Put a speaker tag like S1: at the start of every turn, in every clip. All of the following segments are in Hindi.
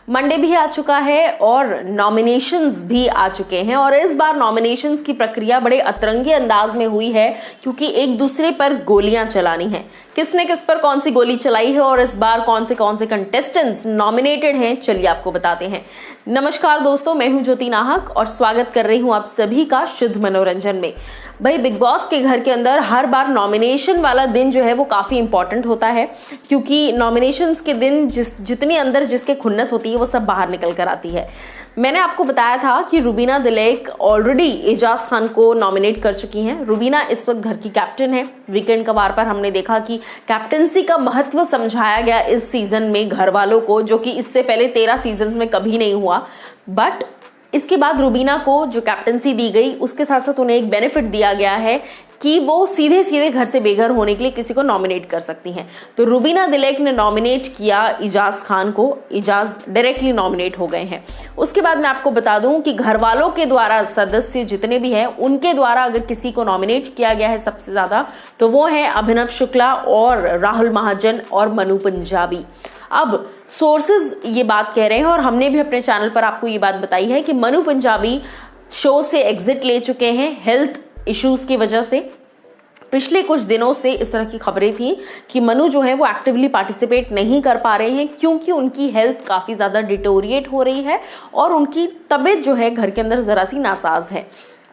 S1: मंडे भी आ चुका है और नॉमिनेशंस भी आ चुके हैं और इस बार नॉमिनेशंस की प्रक्रिया बड़े अतरंगी अंदाज में हुई है क्योंकि एक दूसरे पर गोलियां चलानी हैं। किसने किस पर कौन सी गोली चलाई है और इस बार कौन से कंटेस्टेंट्स नॉमिनेटेड हैं, चलिए आपको बताते हैं। नमस्कार दोस्तों, मैं हूं ज्योति नाहक और स्वागत कर रही हूं आप सभी का शुद्ध मनोरंजन में। भाई, बिग बॉस के घर के अंदर हर बार नॉमिनेशन वाला दिन जो है वो काफ़ी इंपॉर्टेंट होता है क्योंकि नॉमिनेशंस के दिन जितनी अंदर जिसके खुन्नस होती है वो सब बाहर निकल कर आती है। मैंने आपको बताया था कि रुबीना दिलेक ऑलरेडी एजाज खान को नॉमिनेट कर चुकी हैं। रुबीना इस वक्त घर की कैप्टन है। वीकेंड कवार पर हमने देखा कि कैप्टनसी का महत्व समझाया गया इस सीजन में घर वालों को, जो कि इससे पहले 13 सीजन्स में कभी नहीं हुआ। बट इसके बाद रुबीना को जो कैप्टनसी दी गई उसके साथ साथ उन्हें एक बेनिफिट दिया गया है कि वो सीधे सीधे घर से बेघर होने के लिए किसी को नॉमिनेट कर सकती हैं। तो रुबीना दिलेक ने नॉमिनेट किया एजाज खान को, एजाज डायरेक्टली नॉमिनेट हो गए हैं। उसके बाद मैं आपको बता दूं कि घर वालों के द्वारा सदस्य जितने भी हैं उनके द्वारा अगर किसी को नॉमिनेट किया गया है सबसे ज्यादा तो वो है अभिनव शुक्ला और राहुल महाजन और मनु पंजाबी। अब सोर्सेज ये बात कह रहे हैं और हमने भी अपने चैनल पर आपको ये बात बताई है कि मनु पंजाबी शो से एग्जिट ले चुके हैं हेल्थ इश्यूज की वजह से। पिछले कुछ दिनों से इस तरह की खबरें थी कि मनु जो है वो एक्टिवली पार्टिसिपेट नहीं कर पा रहे हैं क्योंकि उनकी हेल्थ काफ़ी ज़्यादा डिटोरिएट हो रही है और उनकी तबीयत जो है घर के अंदर ज़रा सी नासाज है।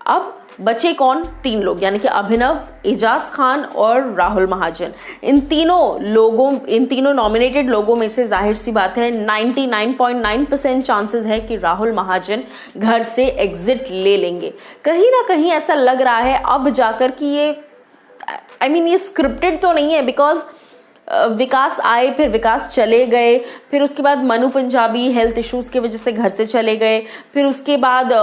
S1: अब बचे कौन? 3 लोग, यानी कि अभिनव, एजाज खान और राहुल महाजन। इन तीनों नॉमिनेटेड लोगों में से जाहिर सी बात है 99.9% चांसेस है कि राहुल महाजन घर से एग्जिट ले लेंगे। कहीं ना कहीं ऐसा लग रहा है अब जाकर कि ये स्क्रिप्टेड तो नहीं है, बिकॉज विकास आए, फिर विकास चले गए, फिर उसके बाद मनु पंजाबी हेल्थ इश्यूज की वजह से घर से चले गए, फिर उसके बाद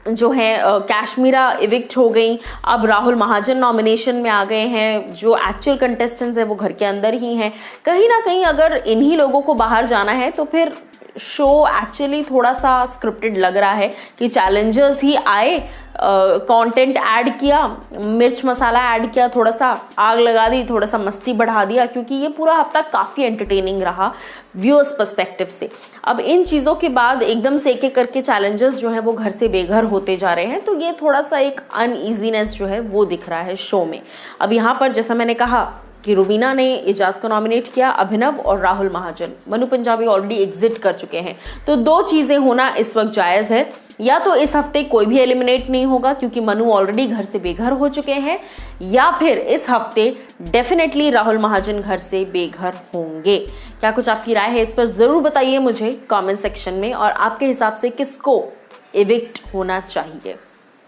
S1: जो है कैश्मीरा इविक्ट हो गई। अब राहुल महाजन नॉमिनेशन में आ गए हैं। जो एक्चुअल कंटेस्टेंट्स है वो घर के अंदर ही हैं। कहीं ना कहीं अगर इन्हीं लोगों को बाहर जाना है तो फिर शो एक्चुअली थोड़ा सा स्क्रिप्टेड लग रहा है कि चैलेंजर्स ही आए, कंटेंट ऐड किया, मिर्च मसाला ऐड किया, थोड़ा सा आग लगा दी, थोड़ा सा मस्ती बढ़ा दिया, क्योंकि ये पूरा हफ्ता काफ़ी एंटरटेनिंग रहा व्यूअर्स पर्सपेक्टिव से। अब इन चीज़ों के बाद एकदम से एक करके चैलेंजर्स जो है वो घर से बेघर होते जा रहे हैं, तो ये थोड़ा सा एक अनईजीनेस जो है वो दिख रहा है शो में। अब यहाँ पर जैसा मैंने कहा कि रुबीना ने एजाज को नॉमिनेट किया, अभिनव और राहुल महाजन। मनु पंजाबी ऑलरेडी एग्जिट कर चुके हैं। तो 2 चीज़ें होना इस वक्त जायज़ है, या तो इस हफ्ते कोई भी एलिमिनेट नहीं होगा क्योंकि मनु ऑलरेडी घर से बेघर हो चुके हैं, या फिर इस हफ्ते डेफिनेटली राहुल महाजन घर से बेघर होंगे। क्या कुछ आपकी राय है इस पर ज़रूर बताइए मुझे कमेंट सेक्शन में, और आपके हिसाब से किसको एविक्ट होना चाहिए।